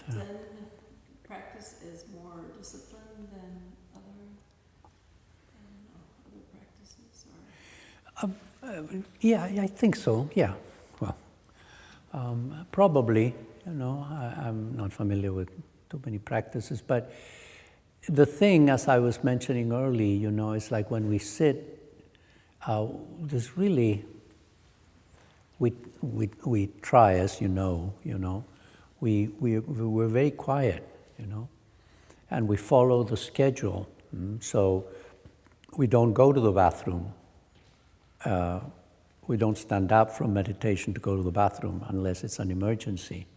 Zen practice is more disciplined than other, I don't know, other practices? Or Yeah, I think so, yeah. Well, probably, I'm not familiar with too many practices, but the thing, as I was mentioning earlier, is like when we sit, there's really, we try, as we're very quiet, and we follow the schedule. So we don't go to the bathroom. We don't stand up from meditation to go to the bathroom unless it's an emergency.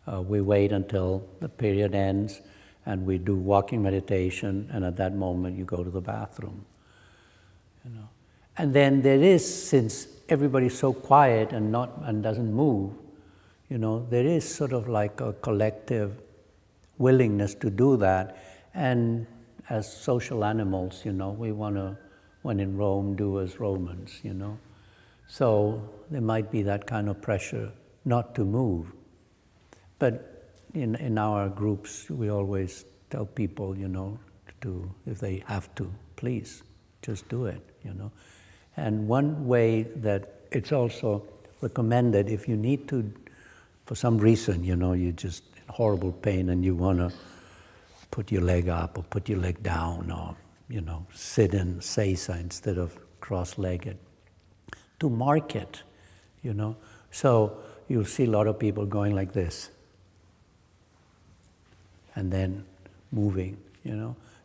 We wait until the period ends and we do walking meditation, and at that moment you go to the bathroom. And then there is, since everybody's so quiet and doesn't move, there is sort of like a collective willingness to do that. And as social animals, we want to, when in Rome, do as Romans, So there might be that kind of pressure not to move. But in our groups, we always tell people, to, if they have to, please, just do it, And one way that it's also recommended, if you need to, for some reason, you're just in horrible pain and you want to put your leg up or put your leg down or, sit in seisa instead of cross-legged, to mark it, So you'll see a lot of people going like this and then moving,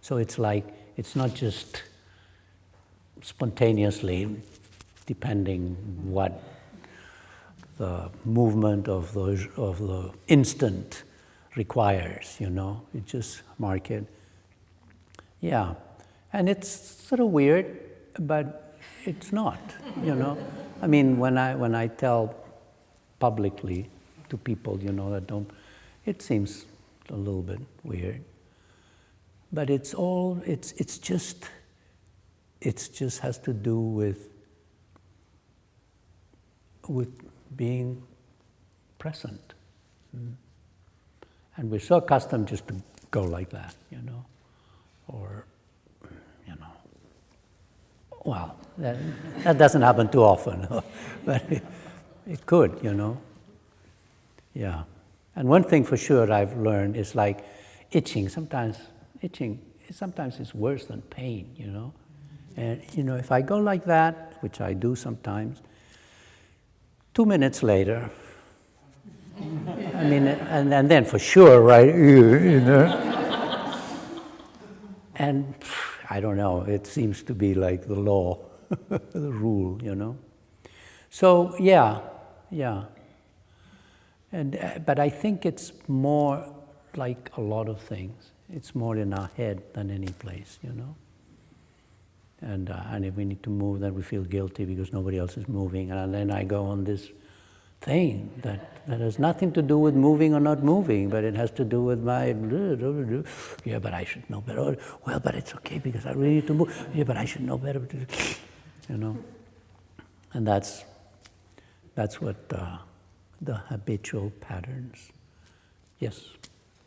So it's like, it's not just spontaneously, depending what the movement of the instant requires, You just mark it. Yeah. And it's sort of weird, but it's not, I mean, when I tell publicly to people, that don't, it seems a little bit weird. But it just has to do with being present. And we're so accustomed just to go like that, or, well, that doesn't happen too often, but it could, Yeah. And one thing for sure I've learned is like itching. Sometimes is worse than pain, And, if I go like that, which I do sometimes, 2 minutes later, I mean, and then for sure, right, And I don't know, it seems to be like the law, the rule, So, yeah. And but I think it's more like a lot of things. It's more in our head than any place, And if we need to move, then we feel guilty because nobody else is moving. And then I go on this thing that has nothing to do with moving or not moving, but it has to do with my, yeah, but I should know better. Well, but it's okay because I really need to move. Yeah, but I should know better. And that's what the habitual patterns. Yes,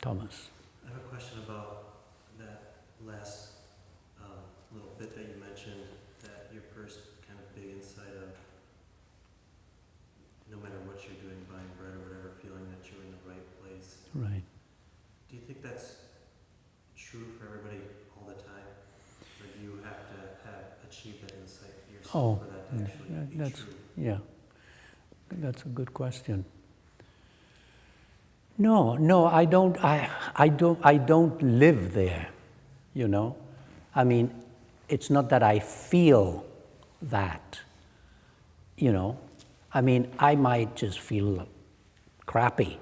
Thomas. I have a question about that last little bit that you mentioned, that your first kind of big insight of no matter what you're doing, buying bread or whatever, feeling that you're in the right place. Right. Do you think that's true for everybody all the time? Or do you have to have achieved that insight yourself for that to actually be true? Yeah, that's a good question. No, I don't. I don't live there. I mean, it's not that I feel that. I mean, I might just feel crappy,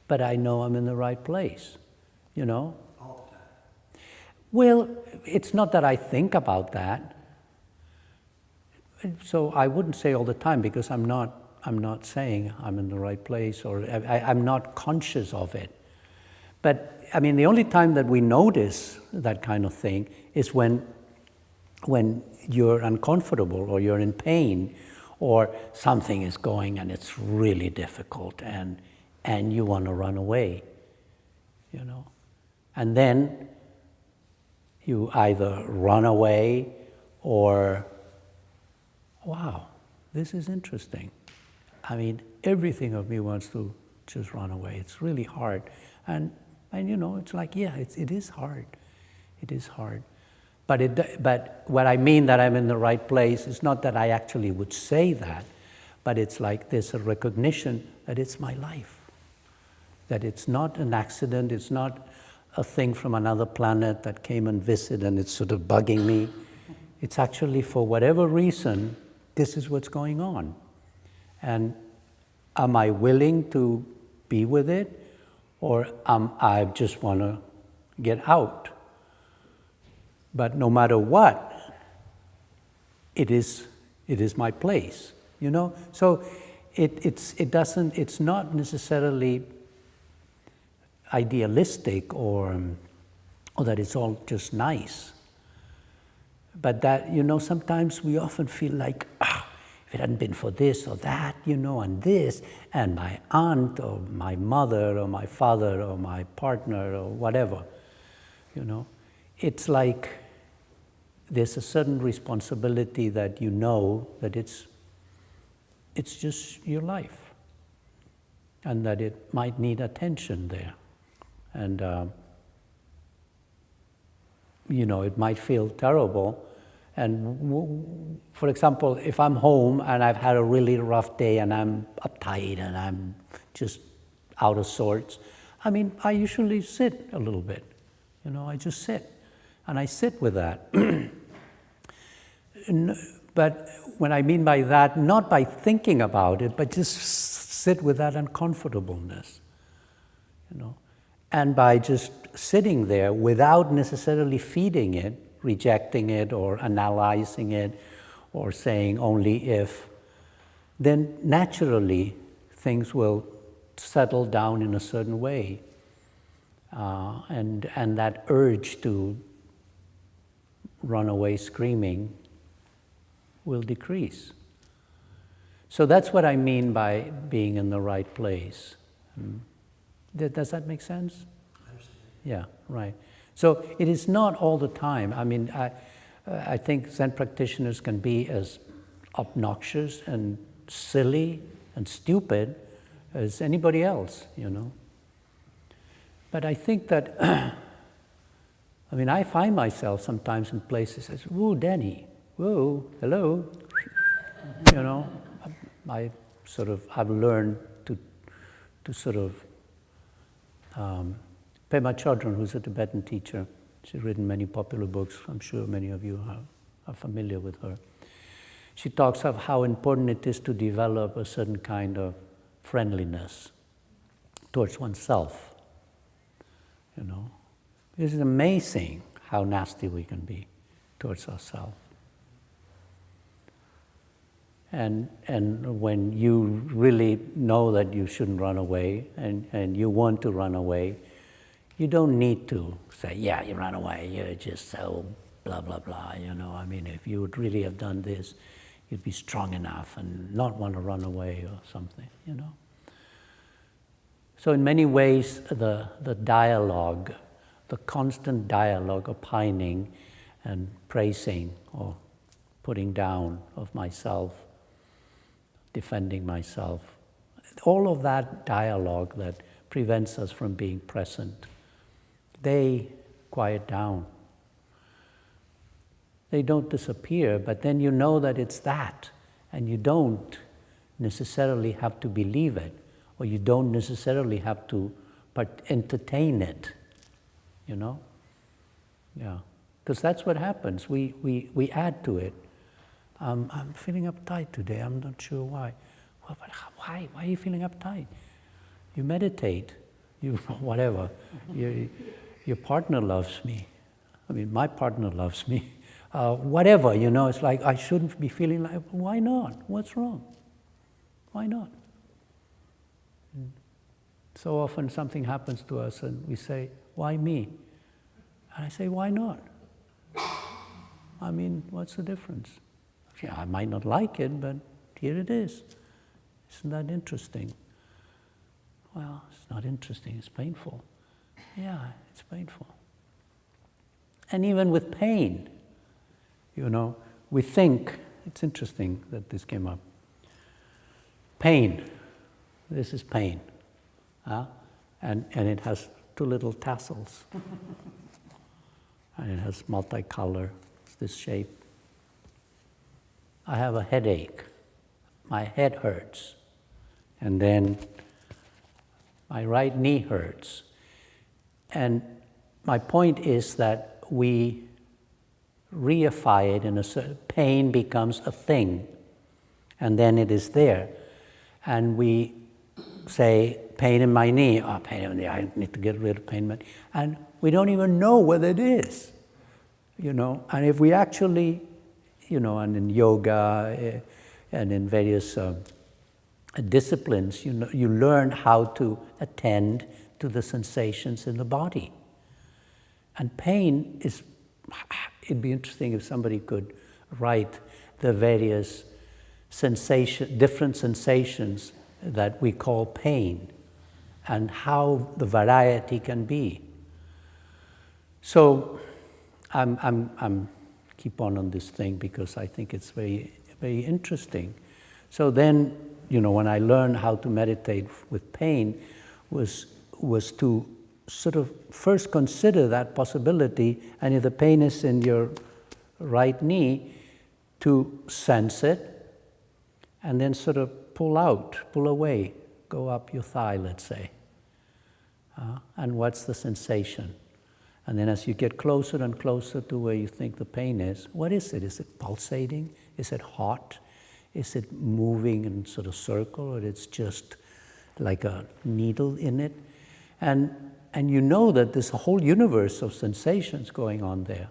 but I know I'm in the right place. All the time. Well, it's not that I think about that. So I wouldn't say all the time because I'm not saying I'm in the right place, or I'm not conscious of it. But I mean, the only time that we notice that kind of thing is when you're uncomfortable or you're in pain or something is going and it's really difficult and and you want to run away, you know. And then you either run away or, wow, this is interesting. I mean, everything of me wants to just run away. It's really hard. And you know, it's like, yeah, it is hard. It is hard. But what I mean that I'm in the right place is not that I actually would say that, but it's like there's a recognition that it's my life. That it's not an accident, it's not a thing from another planet that came and visited and it's sort of bugging me. It's actually, for whatever reason, this is what's going on. And am I willing to be with it, or I just want to get out? But no matter what, it is my place, you know. So it's not necessarily idealistic or that it's all just nice. But that, you know, sometimes we often feel like, if it hadn't been for this or that, you know, and this, and my aunt or my mother or my father or my partner or whatever, you know, it's like there's a certain responsibility that you know that it's just your life, and that it might need attention there. And, you know, it might feel terrible. And for example, if I'm home and I've had a really rough day and I'm uptight and I'm just out of sorts, I mean, I usually sit a little bit. You know, I just sit. And I sit with that. But when I mean by that, not by thinking about it, but just sit with that uncomfortableness, you know. And by just sitting there without necessarily feeding it, rejecting it or analyzing it or saying only if, then naturally things will settle down in a certain way. And that urge to run away screaming will decrease. So that's what I mean by being in the right place. Does that make sense? I understand. Yeah, right. So it is not all the time. I mean, I think Zen practitioners can be as obnoxious and silly and stupid as anybody else, you know. But I think that, I mean, I find myself sometimes in places as, whoa, Danny, whoa, hello, you know. I've learned to sort of, Pema Chodron, who's a Tibetan teacher, she's written many popular books. I'm sure many of you are familiar with her. She talks of how important it is to develop a certain kind of friendliness towards oneself. You know, it is amazing how nasty we can be towards ourselves. And when you really know that you shouldn't run away and you want to run away, you don't need to say, yeah, you ran away, you're just so blah, blah, blah, you know. I mean, if you would really have done this, you'd be strong enough and not want to run away or something, you know. So in many ways, the dialogue, the constant dialogue, opining and praising or putting down of myself, defending myself, all of that dialogue that prevents us from being present, they quiet down. They don't disappear, but then you know that it's that, and you don't necessarily have to believe it, or you don't necessarily have to entertain it, you know? Yeah, because that's what happens. We add to it. I'm feeling uptight today. I'm not sure why. Well, but why? Why are you feeling uptight? You meditate. You whatever. Your partner loves me. I mean, my partner loves me. Whatever, you know. It's like I shouldn't be feeling like. Why not? What's wrong? Why not? So often something happens to us, and we say, "Why me?" And I say, "Why not?" I mean, what's the difference? Yeah, I might not like it, but here it is. Isn't that interesting? Well, it's not interesting, it's painful. Yeah, it's painful. And even with pain, we think, it's interesting that this came up. Pain, this is pain. And it has two little tassels. And it has multicolor, it's this shape. I have a headache. My head hurts. And then my right knee hurts. And my point is that we reify it in a certain, pain becomes a thing. And then it is there. And we say, pain in my knee, pain in the knee, I need to get rid of pain in my knee. And we don't even know what it is, And if we actually, and in yoga and in various disciplines, you learn how to attend to the sensations in the body. And pain is, it'd be interesting if somebody could write the various different sensations that we call pain and how the variety can be. So I'm keep on this thing because I think it's very, very interesting. So then, when I learned how to meditate with pain was to sort of first consider that possibility, and if the pain is in your right knee, to sense it, and then sort of pull away, go up your thigh, let's say. And what's the sensation? And then as you get closer and closer to where you think the pain is, what is it? Is it pulsating? Is it hot? Is it moving in sort of circle, or it's just like a needle in it? And you know that there's a whole universe of sensations going on there.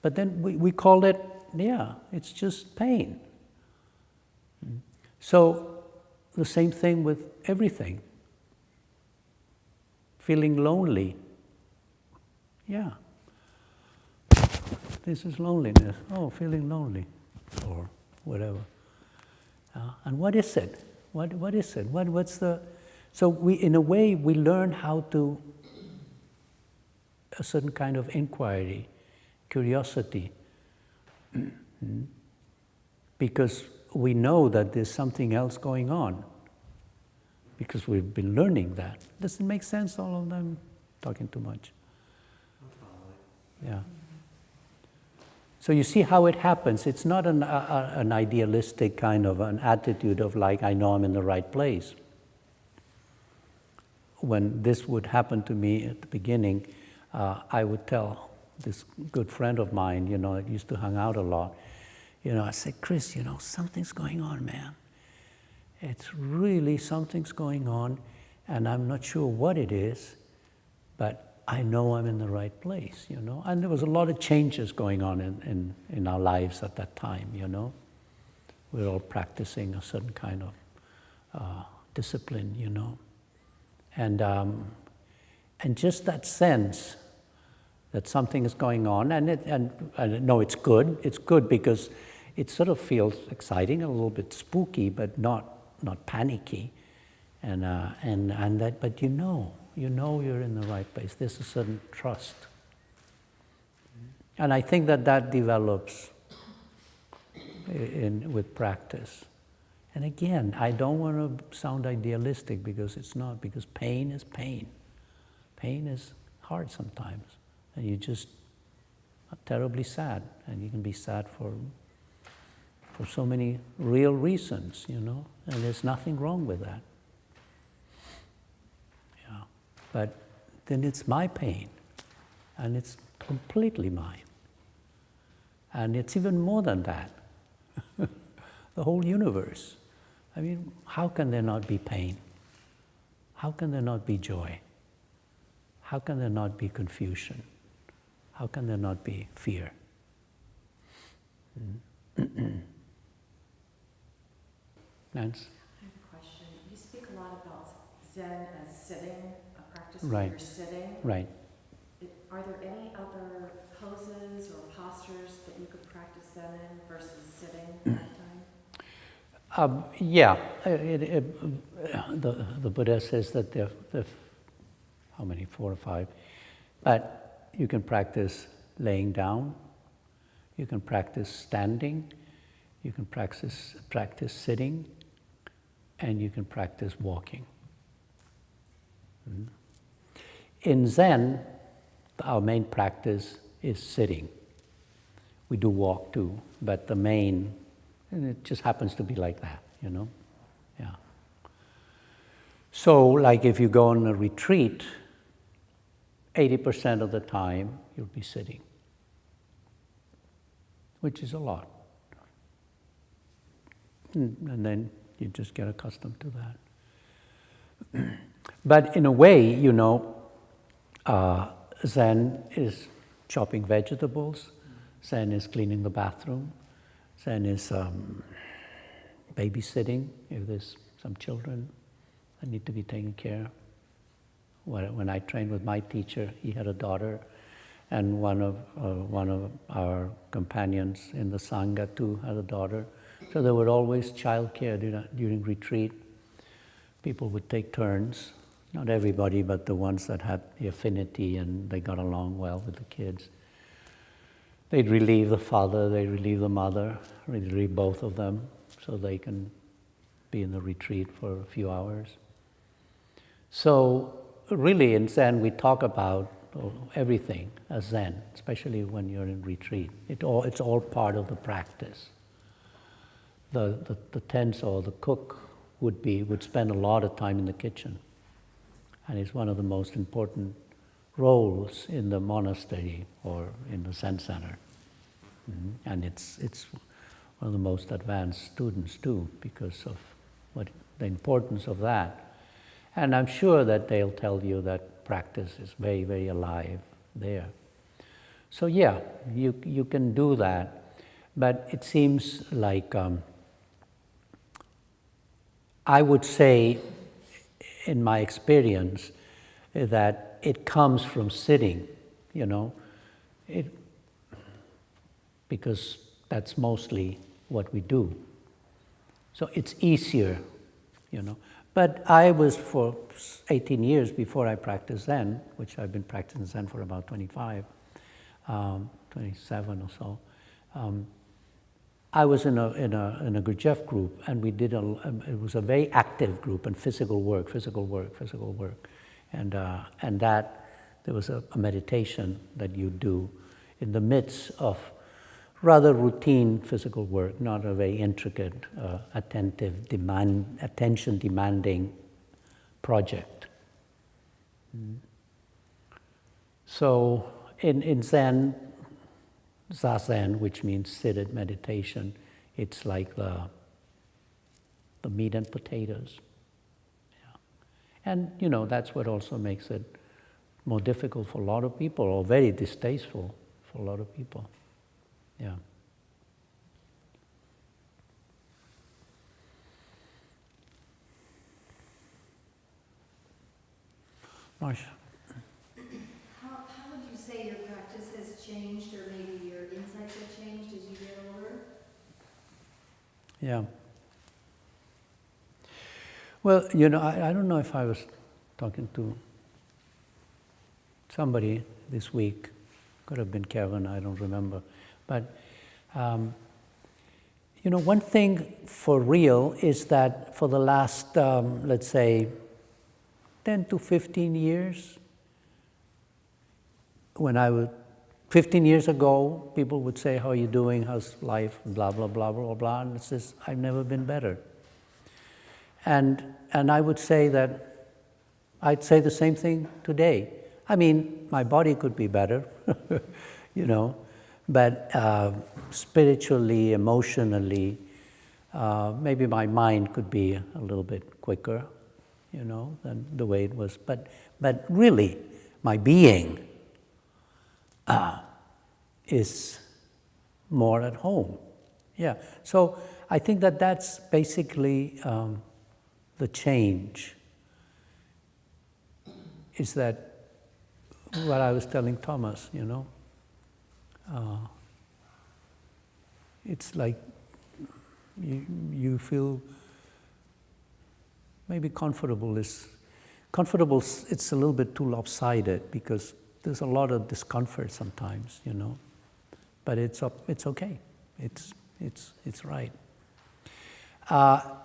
But then we call it, it's just pain. So the same thing with everything. Feeling lonely. Yeah. This is loneliness. Oh, feeling lonely. Or whatever. And what is it? What is it? What's the... So we, in a way, we learn how to... a certain kind of inquiry, curiosity. Because we know that there's something else going on. Because we've been learning that. Does it make sense, all of them? Talking too much. Yeah. So you see how it happens. It's not an idealistic kind of an attitude of like, I know I'm in the right place. When this would happen to me at the beginning, I would tell this good friend of mine, that used to hang out a lot, I said, Chris, something's going on, man. It's really something's going on, and I'm not sure what it is, but I know I'm in the right place, And there was a lot of changes going on in our lives at that time, We were all practicing a certain kind of discipline, And just that sense that something is going on, and no, it's good. It's good because it sort of feels exciting, a little bit spooky, but not panicky, and that. But you're in the right place. There's a certain trust, and I think that develops with practice. And again, I don't want to sound idealistic because it's not. Because pain is pain. Pain is hard sometimes, and you just are terribly sad, and you can be sad for so many real reasons, and there's nothing wrong with that. Yeah, but then it's my pain, and it's completely mine, and it's even more than that. The whole universe. I mean, how can there not be pain? How can there not be joy? How can there not be confusion? How can there not be fear? Nance? I have a question. You speak a lot about Zen as sitting, a practice Right. where you're sitting. Right. Are there any other poses or postures that you could practice Zen in versus sitting at that Yeah, the Buddha says that there are how many, 4 or 5, but you can practice laying down, you can practice standing, you can practice sitting, and you can practice walking. In Zen, our main practice is sitting. We do walk too, but the main, and it just happens to be like that, you know? Yeah. So, like if you go on a retreat, 80% of the time you'll be sitting, which is a lot. And then you just get accustomed to that. But in a way, you know, Zen is chopping vegetables, Zen is cleaning the bathroom, Zen is babysitting if there's some children that need to be taken care of. When I trained with my teacher, he had a daughter, and one of our companions in the Sangha too had a daughter. So there were always childcare during retreat. People would take turns, not everybody, but the ones that had the affinity and they got along well with the kids. They'd relieve the father, they'd relieve the mother, relieve both of them, so they can be in the retreat for a few hours. So really in Zen we talk about everything as Zen, especially when you're in retreat. It's all part of the practice. The Tenso, the cook, would spend a lot of time in the kitchen, and it's one of the most important roles in the monastery or in the Zen center. And it's one of the most advanced students too, because of the importance of that. And I'm sure that they'll tell you that practice is very, very alive there. So yeah, you can do that, but it seems like I would say, in my experience, that it comes from sitting, you know, because that's mostly what we do. So it's easier, you know. But I was, for 18 years before I practiced Zen, which I've been practicing Zen for about 27 or so, I was in a Gurdjieff group, and we did it was a very active group and physical work, and that there was a meditation that you do in the midst of rather routine physical work, not a very intricate, attention-demanding project. So in Zen, Zazen, which means seated meditation, it's like the meat and potatoes. Yeah. And you know, that's what also makes it more difficult for a lot of people, or very distasteful for a lot of people. Yeah. Marsha. How would you say your practice has changed, or maybe your insights have changed as you get older? Yeah. Well, you know, I don't know if I was talking to somebody this week, could have been Kevin, I don't remember. But, you know, one thing for real is that for the last, let's say, 10 to 15 years, 15 years ago, people would say, how are you doing, how's life, blah, blah, blah, blah, blah, and it says, I've never been better. And I would say that, I'd say the same thing today. I mean, my body could be better, you know, but spiritually, emotionally, maybe my mind could be a little bit quicker, you know, than the way it was. But really, my being is more at home. Yeah. So I think that that's basically the change. Is that what I was telling Thomas, you know? It's like you feel maybe comfortable. It's a little bit too lopsided because there's a lot of discomfort sometimes, you know. But it's okay. It's right.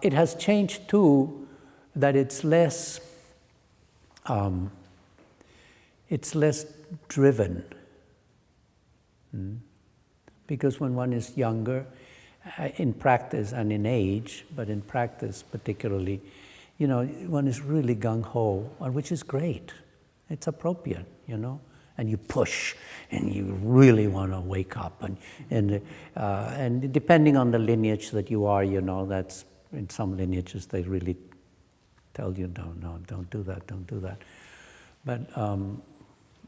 It has changed too, that it's less driven. Because when one is younger, in practice and in age, but in practice particularly, you know, one is really gung-ho, which is great. It's appropriate, you know. And you push, and you really want to wake up, and depending on the lineage that you are, you know, that's in some lineages they really tell you, no, don't do that. But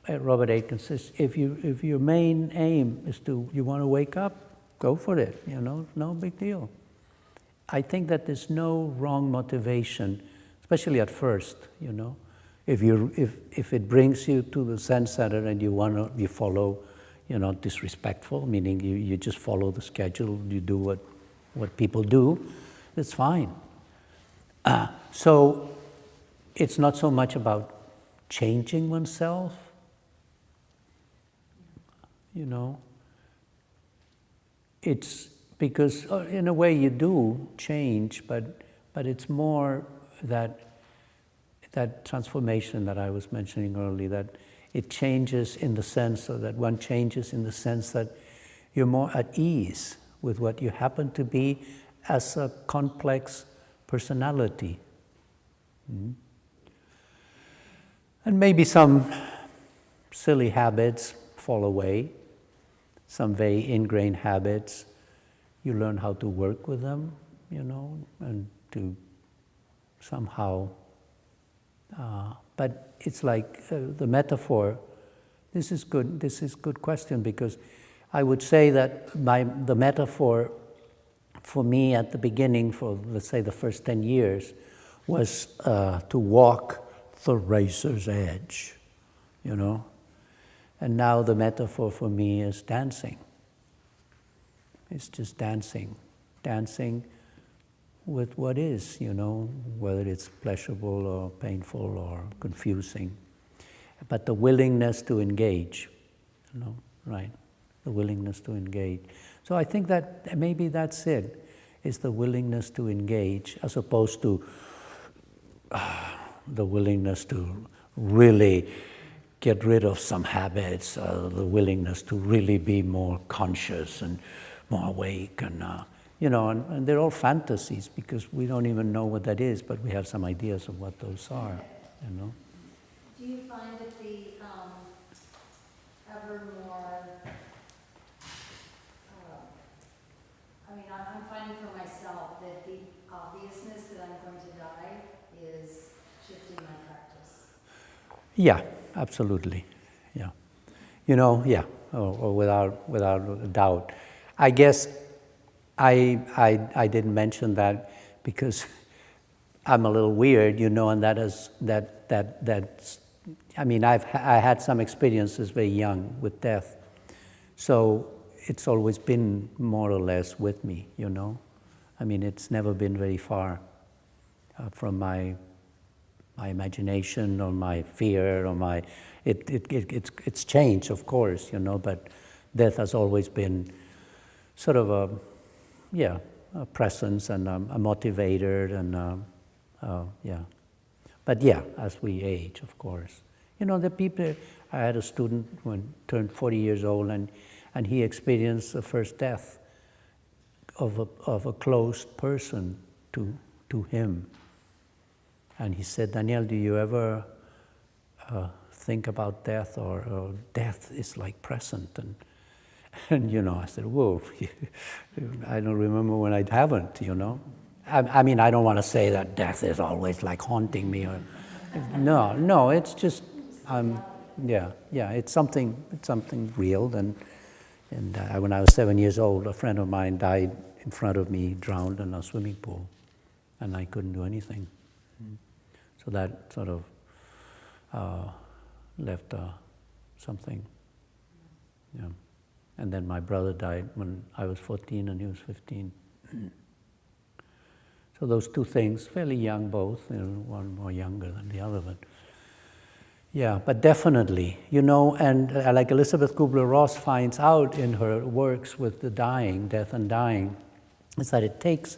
Robert Aitken says, if your main aim is you want to wake up, go for it, you know, no big deal. I think that there's no wrong motivation, especially at first, you know. If it brings you to the Zen center and you follow, you know, disrespectful, meaning you just follow the schedule, you do what people do, it's fine. So it's not so much about changing oneself, you know. It's because in a way you do change, but it's more that transformation that I was mentioning earlier, that it changes in the sense, so that one changes in the sense that you're more at ease with what you happen to be as a complex personality. And maybe some silly habits fall away, some very ingrained habits, you learn how to work with them, you know, and to somehow but it's like the metaphor. This is good question, because I would say that the metaphor for me at the beginning, for let's say the first 10 years, was to walk the razor's edge, you know. And now the metaphor for me is dancing. It's just dancing with what is, you know, whether it's pleasurable or painful or confusing. But the willingness to engage, you know, right? The willingness to engage. So I think that maybe that's it, is the willingness to engage, as opposed to the willingness to really get rid of some habits, the willingness to really be more conscious and more awake, and you know, and they're all fantasies, because we don't even know what that is, but we have some ideas of what those are, you know. Do you find that the ever more, I'm finding for myself that the obviousness that I'm going to die is shifting my practice? Yeah, absolutely, yeah. You know, yeah, or without a doubt. I guess I didn't mention that because I'm a little weird, you know, and that's, I mean, I had some experiences very young with death, so it's always been more or less with me, you know. I mean, it's never been very far from my imagination or my fear or my, it's changed, of course, you know, but death has always been sort of a presence and a motivator, and yeah. But yeah, as we age, of course. You know, the people, I had a student who turned 40 years old, and he experienced the first death of a close person to him. And he said, Daniel, do you ever think about death, or death is like present? And you know, I said, whoa, I don't remember when I haven't, you know. I mean, I don't want to say that death is always like haunting me, or no, it's just, yeah, it's something real. And when I was 7 years old, a friend of mine died in front of me, drowned in a swimming pool, and I couldn't do anything. So that sort of left something, yeah. And then my brother died when I was 14 and he was 15. So those two things, fairly young both, one more younger than the other, but yeah, but definitely, and like Elizabeth Kubler-Ross finds out in her works with the dying, death and dying, is that it takes,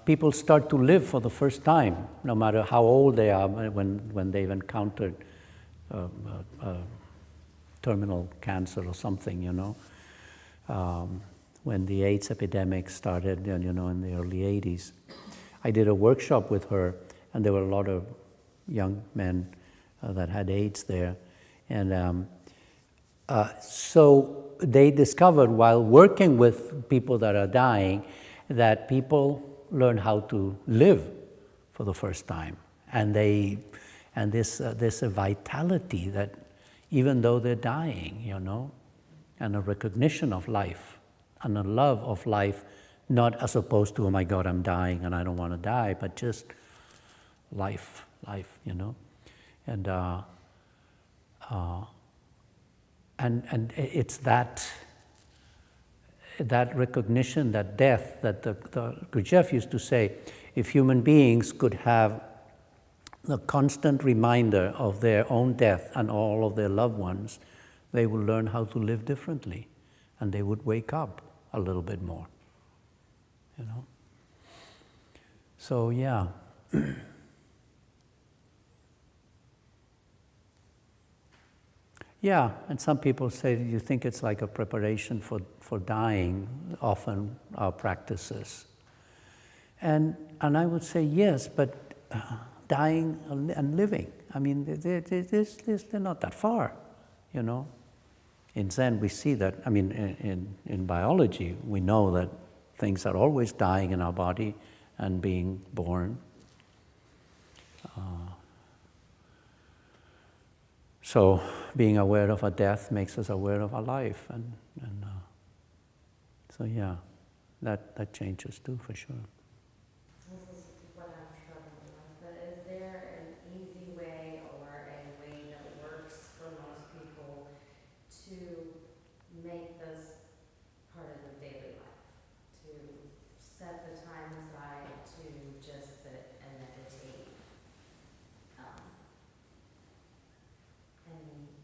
people start to live for the first time, no matter how old they are when they've encountered terminal cancer or something, when the AIDS epidemic started, in the early 80s. I did a workshop with her, and there were a lot of young men that had AIDS there. And so they discovered while working with people that are dying, that people learn how to live for the first time. And there's a vitality that even though they're dying, and a recognition of life, and a love of life, not as opposed to, oh my God, I'm dying and I don't want to die, but just life, And and it's that recognition, that death, that the Gurdjieff used to say, if human beings could have the constant reminder of their own death and all of their loved ones, they would learn how to live differently, and they would wake up a little bit more, So yeah. Yeah, and some people say, you think it's like a preparation for dying, often our practices. And I would say yes, but dying and living, I mean, they're not that far, In Zen, we see that, I mean, in biology, we know that things are always dying in our body and being born. So being aware of our death makes us aware of our life, and so yeah, that changes too, for sure. This is what I'm struggling with, but is there an easy way or a way that works for most people to make this part of their daily life? To set the time aside to just sit and meditate? Any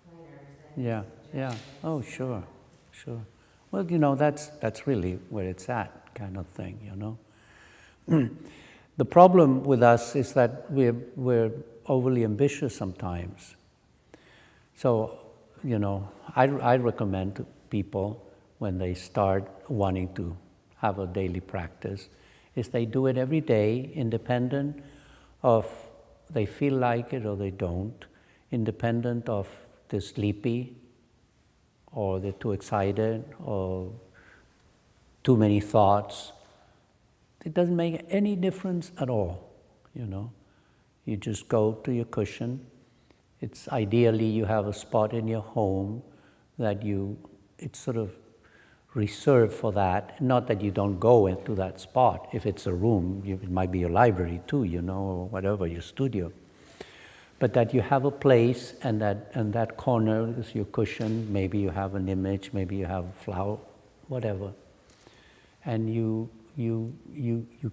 pointers? Any Yeah. suggestions? Oh, sure. Well, that's really where it's at, kind of thing, The problem with us is that we're overly ambitious sometimes. So, I recommend to people when they start wanting to have a daily practice, is they do it every day, independent of they feel like it or they don't, independent of they're sleepy, or they're too excited, or too many thoughts. It doesn't make any difference at all, You just go to your cushion. It's ideally you have a spot in your home that it's sort of reserved for that. Not that you don't go into that spot. If it's a room, it might be your library too, or whatever, your studio. But that you have a place, and that corner is your cushion. Maybe you have an image, maybe you have a flower, whatever. And you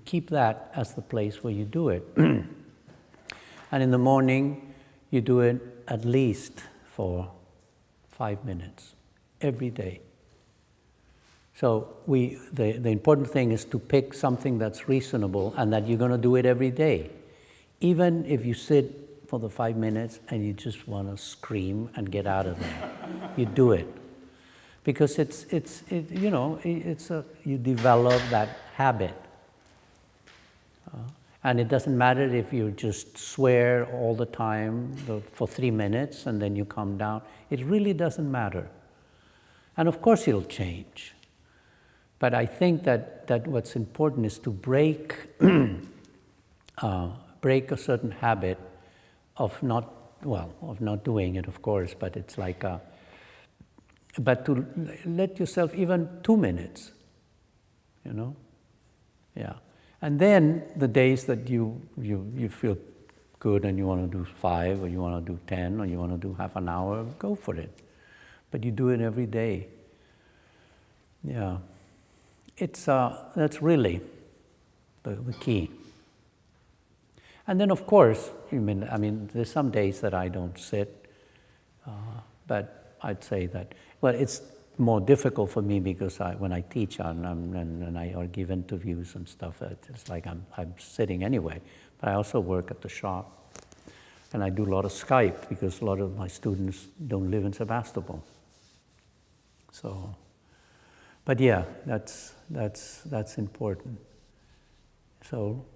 keep that as the place where you do it. And in the morning, you do it at least for 5 minutes, every day. So the important thing is to pick something that's reasonable and that you're going to do it every day. Even if you sit for the 5 minutes and you just want to scream and get out of there, you do it. Because you develop that habit. And it doesn't matter if you just swear all the time for 3 minutes and then you calm down. It really doesn't matter. And of course it'll change. But I think that what's important is to break a certain habit of not doing it, of course, but it's like but to let yourself even 2 minutes, Yeah. And then the days that you feel good and you want to do 5 or you want to do 10 or you want to do half an hour, go for it. But you do it every day. Yeah. That's really the key. And then, of course, I mean, there's some days that I don't sit, but I'd say that, well, it's more difficult for me because when I teach and I give interviews and stuff, it's like I'm sitting anyway. But I also work at the shop, and I do a lot of Skype because a lot of my students don't live in Sebastopol. So, but yeah, that's important. So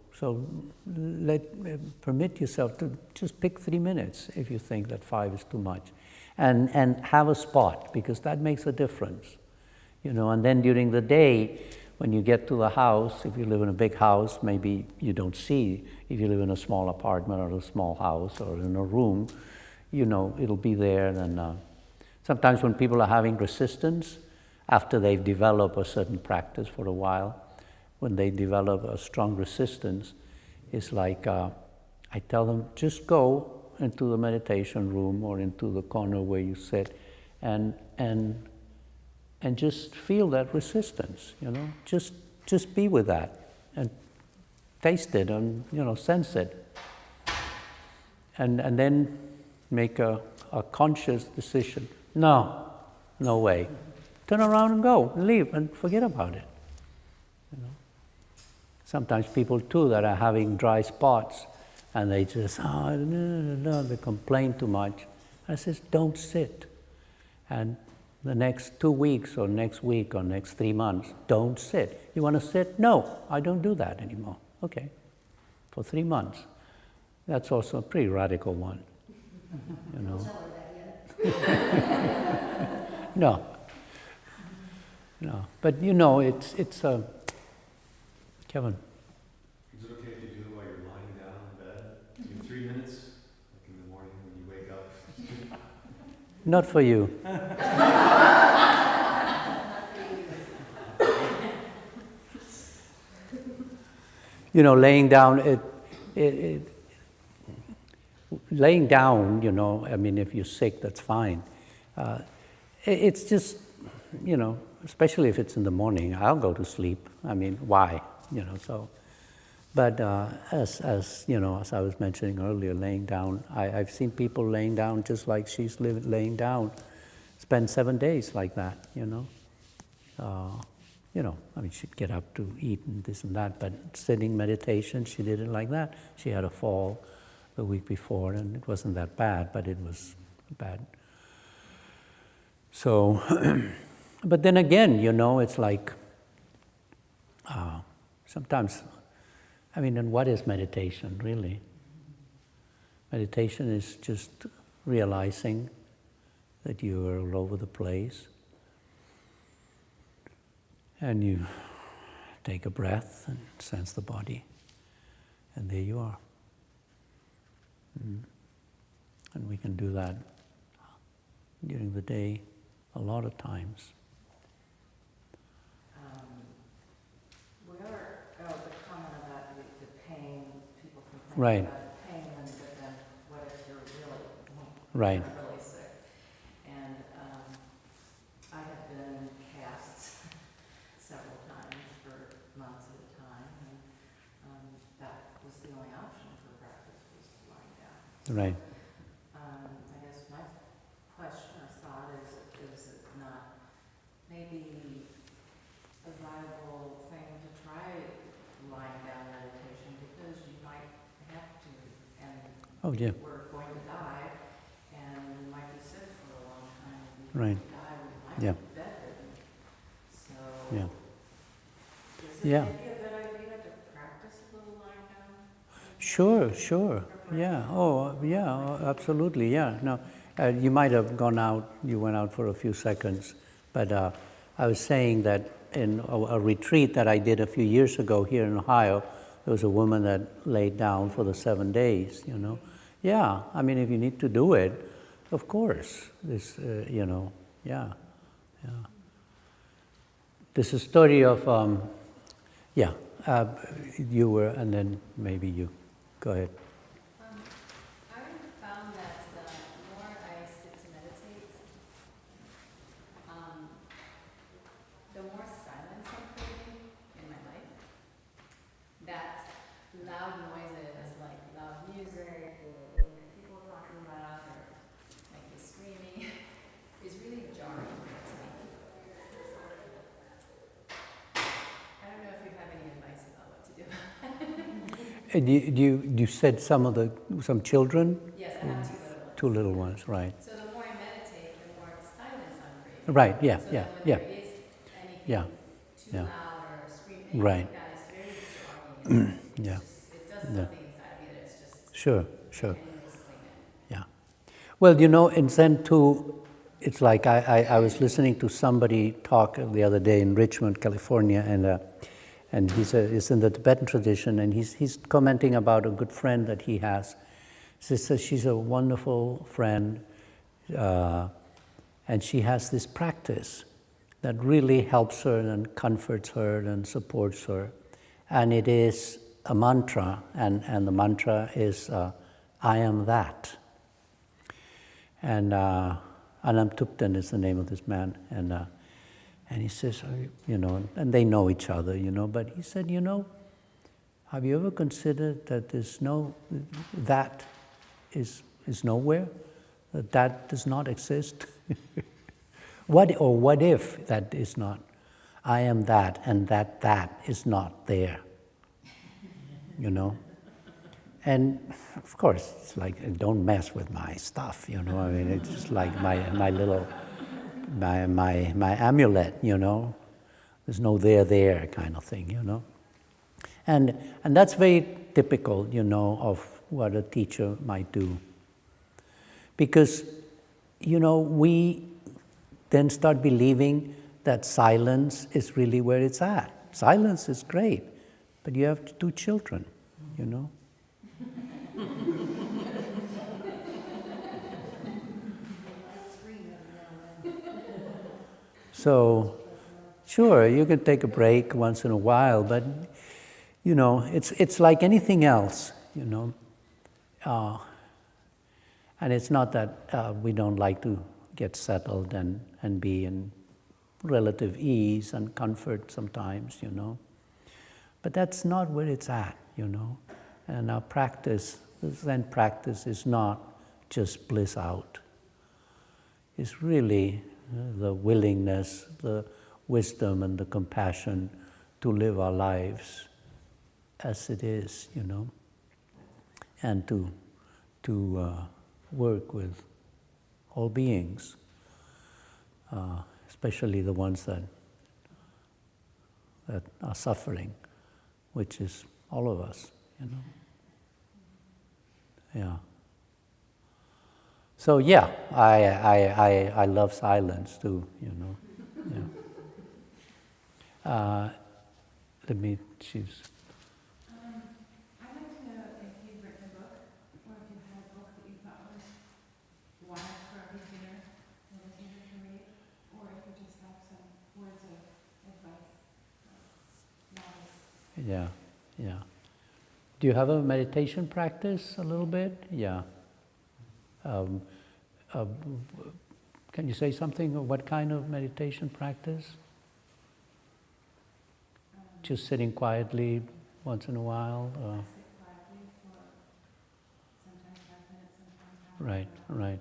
permit yourself to just pick 3 minutes if you think that 5 is too much, and have a spot, because that makes a difference, And then during the day, when you get to the house, if you live in a big house, maybe you don't see. If you live in a small apartment or a small house or in a room, it'll be there. And sometimes when people are having resistance, after they've developed a certain practice for a while, when they develop a strong resistance, it's like I tell them, just go into the meditation room or into the corner where you sit and just feel that resistance, Just be with that and taste it and, sense it. And then make a conscious decision. No way. Turn around and go, and leave, and forget about it. Sometimes people too that are having dry spots, and they just they complain too much. I says, don't sit. And the next 2 weeks or next week or next 3 months, don't sit. You want to sit? No, I don't do that anymore. Okay, for 3 months. That's also a pretty radical one. Don't tell her that yet. No, but it's Kevin. Is it okay if you do it while you're lying down in bed? Do 3 minutes, like in the morning when you wake up? Not for you. Laying down, laying down, I mean, if you're sick, that's fine. It's just, especially if it's in the morning, I'll go to sleep. I mean, why? So. But as I was mentioning earlier, laying down, I've seen people laying down just like she's laying down, spend 7 days like that, I mean, she'd get up to eat and this and that, but sitting meditation, she did it like that. She had a fall the week before, and it wasn't that bad, but it was bad. So, but then again, it's like, sometimes, I mean, and what is meditation, really? Meditation is just realizing that you are all over the place, and you take a breath and sense the body, and there you are. And we can do that during the day a lot of times. The comment about the pain, people complain Right. about pain, and then what if you're Right. really sick? And I have been in casts several times for months at a time, and that was the only option for practice, was lying down. Right. I guess my question or thought is it not maybe a viable thing to try lying down meditation, because you might have to, and Oh, yeah. we're going to die, and we might be sick for a long time, and Right. before we die, we might Yeah. be bedridden. So, Yeah. is it Yeah. maybe a good idea to practice a little lying down? Sure. Yeah. Oh, yeah. Absolutely. Yeah. No, you might have gone out. You went out for a few seconds, but I was saying that in a retreat that I did a few years ago here in Ohio, there was a woman that laid down for the 7 days. Yeah. I mean, if you need to do it, of course. This, yeah. This is a story of, you were, and then maybe you. Go ahead. I found that the more I sit to meditate, the more silence I'm creating in my life. That You said some children? Yes, I have two little ones. Two little ones, right. So the more I meditate, the more silence I'm creating. Right, yeah, So yeah, that when yeah, there is anything yeah, too yeah. loud or screaming Right. like that, it's very disarming. Yeah, It does yeah. something inside of me that it's just, Sure, I sure, can't even explain it. yeah. Well, in Zen too, it's like I was listening to somebody talk the other day in Richmond, California, and he's in the Tibetan tradition, and he's commenting about a good friend that he has. He says she's a wonderful friend, and she has this practice that really helps her and comforts her and supports her. And it is a mantra, and the mantra is, I am that. And Anam Tupten is the name of this man. And he says, and they know each other, but he said, have you ever considered that that is nowhere? That does not exist? What if that is not? I am that, and that is not there. And of course, it's like, don't mess with my stuff, I mean, it's just like my little, my amulet, There's no there kind of thing, And that's very typical, of what a teacher might do. Because, we then start believing that silence is really where it's at. Silence is great, but you have two children, So, sure, you can take a break once in a while, but, it's like anything else, And it's not that we don't like to get settled and be in relative ease and comfort sometimes, But that's not where it's at, And our practice, the Zen practice, is not just bliss out. It's really the willingness, the wisdom and the compassion to live our lives as it is, And to work with all beings, especially the ones that are suffering, which is all of us, Yeah. So yeah, I love silence too, Yeah. Let me choose. I'd like to know if you've written a book, or if you had a book that you thought was wise for a beginner meditator to read, or if you just have some words of advice. Yeah, yeah. Do you have a meditation practice a little bit? Yeah. Can you say something of what kind of meditation practice? Just sitting quietly once in a while? Sit quietly for sometimes 5 minutes, sometimes half an hour. Right.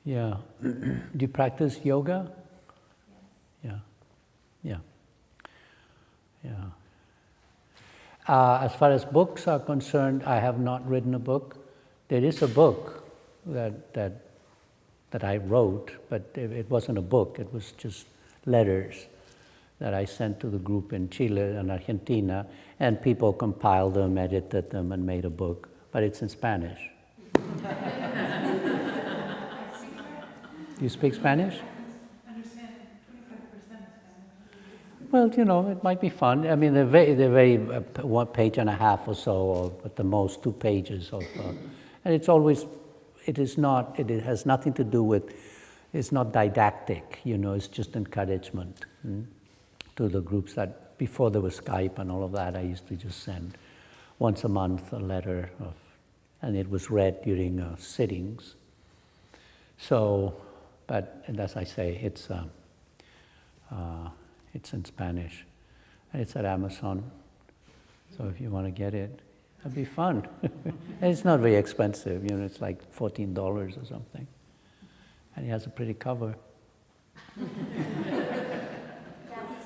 Yeah. Do you practice yoga? Yes. Yeah. Yeah. As far as books are concerned, I have not written a book. There is a book that I wrote, but it wasn't a book. It was just letters that I sent to the group in Chile and Argentina, and people compiled them, edited them, and made a book. But it's in Spanish. You speak Spanish? Understand 25% Spanish. Well, it might be fun. I mean, they're very 1 page and a half or so, or at the most 2 pages of, and it has nothing to do with, it's not didactic, it's just encouragement to the groups that, before there was Skype and all of that, I used to just send once a month a letter and it was read during sittings. So, but as I say, it's in Spanish, and it's at Amazon. So if you want to get it, it'd be fun. And it's not very expensive, it's like $14 or something. And it has a pretty cover. Kathy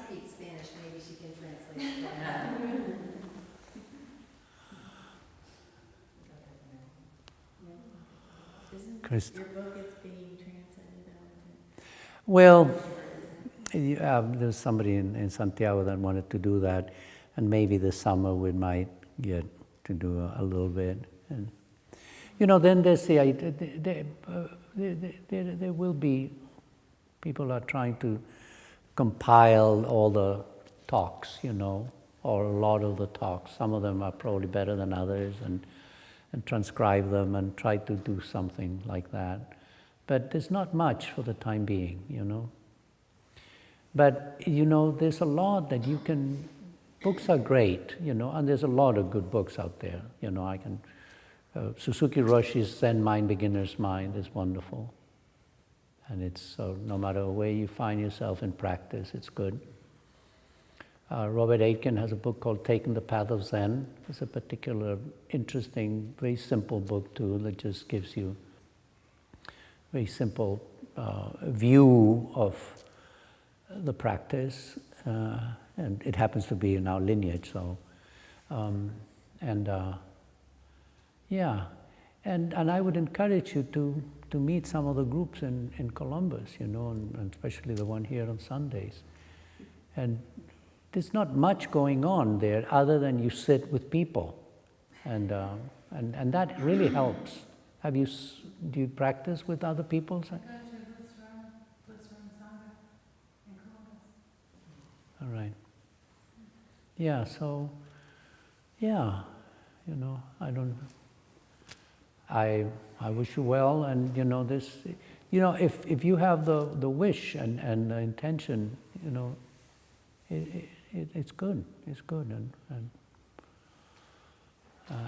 speaks Spanish, maybe she can translate that. Christ. Your book is being translated out Well, there's somebody in Santiago that wanted to do that, and maybe this summer we might get to do a little bit. And then there's the idea. There will be people are trying to compile all the talks, or a lot of the talks. Some of them are probably better than others, and transcribe them and try to do something like that. But there's not much for the time being, But, there's a lot that you can, books are great, and there's a lot of good books out there. Suzuki Roshi's Zen Mind, Beginner's Mind is wonderful. And it's, no matter where you find yourself in practice, it's good. Robert Aitken has a book called Taking the Path of Zen. It's a particular interesting, very simple book too, that just gives you a very simple view of the practice. And it happens to be in our lineage, so. Yeah, and I would encourage you to meet some of the groups in Columbus, and especially the one here on Sundays. And there's not much going on there other than you sit with people, and that really helps. Do you practice with other people? I go to Lutheran Sangha in Columbus. All right. Yeah. So, yeah, I wish you well, and this, if you have the wish and the intention, it's good. It's good,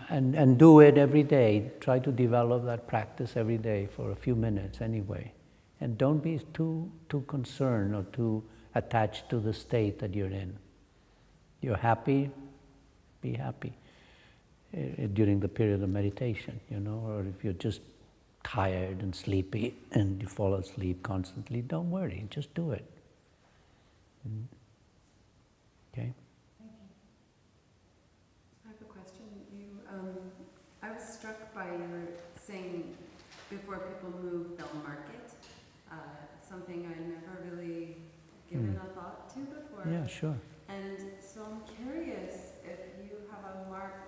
and do it every day. Try to develop that practice every day for a few minutes anyway, and don't be too concerned or too attached to the state that you're in. You're happy, be happy during the period of meditation, or if you're just tired and sleepy and you fall asleep constantly, don't worry, just do it. Okay? Thank you. I have a question. I was struck by your saying before people move, they'll mark it. Something I never really given a thought to before. Yeah, sure. And so I'm curious if you have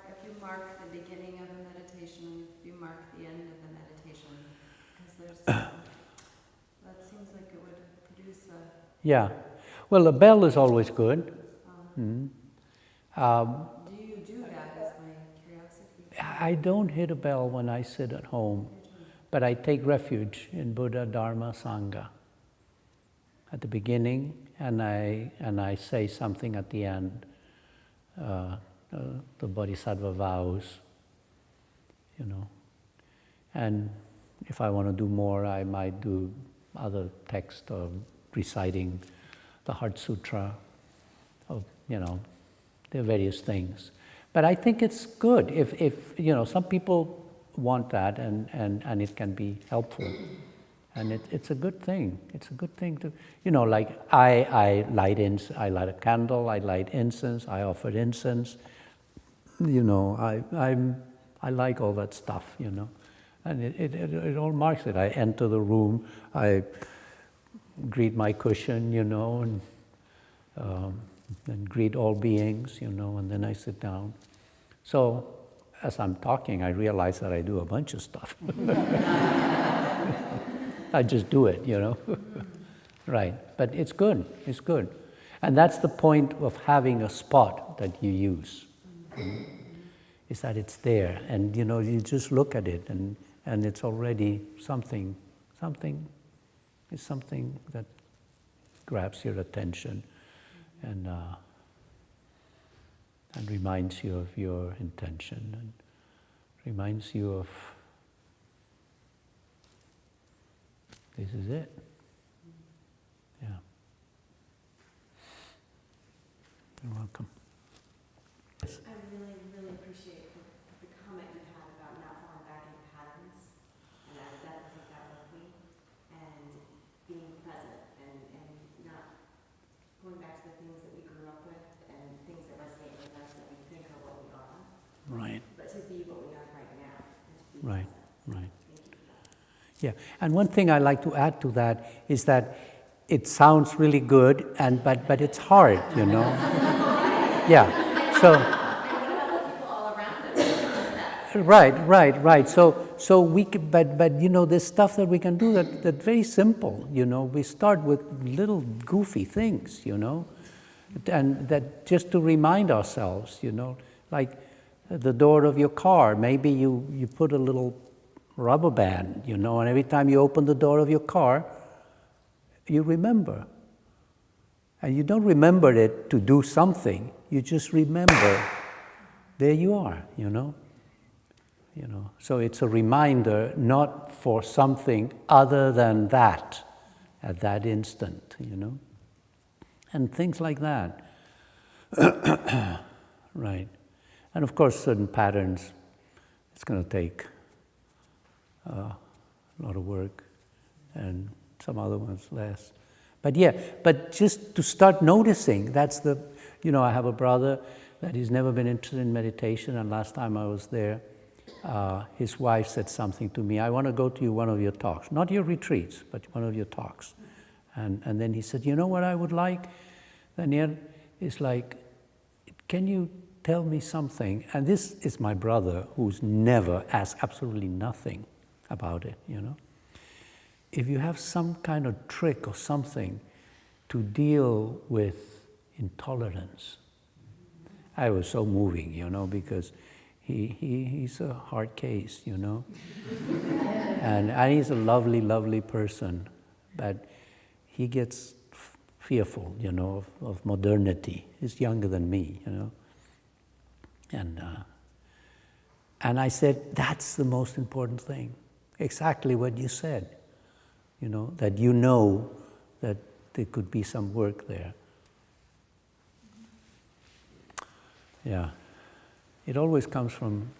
if you mark the beginning of a meditation, if you mark the end of the meditation, because that seems like it would produce a... Yeah. Well, a bell is always good. Do you do that, is my curiosity? I don't hit a bell when I sit at home, but I take refuge in Buddha, Dharma, Sangha at the beginning, and I say something at the end, the Bodhisattva vows, And if I want to do more, I might do other text or reciting the Heart Sutra, or, there are various things. But I think it's good if some people want that, and it can be helpful. And it's a good thing. It's a good thing to, like I light a candle, I light incense, I offer incense. I like all that stuff, And it all marks it. I enter the room, I greet my cushion, and greet all beings, and then I sit down. So as I'm talking, I realize that I do a bunch of stuff. I just do it, Right, but it's good, And that's the point of having a spot that you use, is that it's there, and you just look at it, and it's already something that grabs your attention and reminds you of your intention, and reminds you of this is it. Yeah. You're welcome. I really, really appreciate the comment you had about not falling back into patterns, and I would definitely take that with me, and being present, and not going back to the things that we grew up with, and things that resonate with us that we think are what we are, Right. but to be what we are right now, and to be Right. present. Right. Thank you for that. Yeah, and one thing I like to add to that is that it sounds really good, but it's hard, you know. Yeah, so right. So we can, but you know, there's stuff that we can do that's very simple. You know, we start with little goofy things, you know, and that just to remind ourselves, you know, like the door of your car. Maybe you put a little rubber band, you know, and every time you open the door of your car, you remember. And you don't remember it to do something, you just remember, there you are, you know. You know, so it's a reminder not for something other than that, at that instant, you know. And things like that. Right. And of course, certain patterns, it's going to take a lot of work, and some other ones less. But yeah, but just to start noticing, that's the, you know, I have a brother that he's never been interested in meditation, and last time I was there, his wife said something to me, I want to go to one of your talks, not your retreats, but one of your talks. And then he said, you know what I would like, Daniel, is like, can you tell me something? And this is my brother who's never asked absolutely nothing about it, you know. If you have some kind of trick or something to deal with intolerance. I was so moving, you know, because he's a hard case, you know. and he's a lovely, lovely person, but he gets fearful, you know, of modernity. He's younger than me, you know. And I said, that's the most important thing. Exactly what you said, you know that there could be some work there. Yeah. It always comes from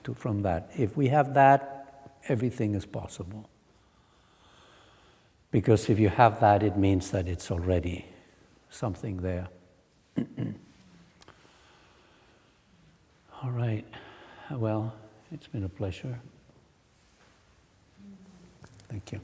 that. If we have that, everything is possible. Because if you have that, it means that it's already something there. All right. Well, it's been a pleasure. Thank you.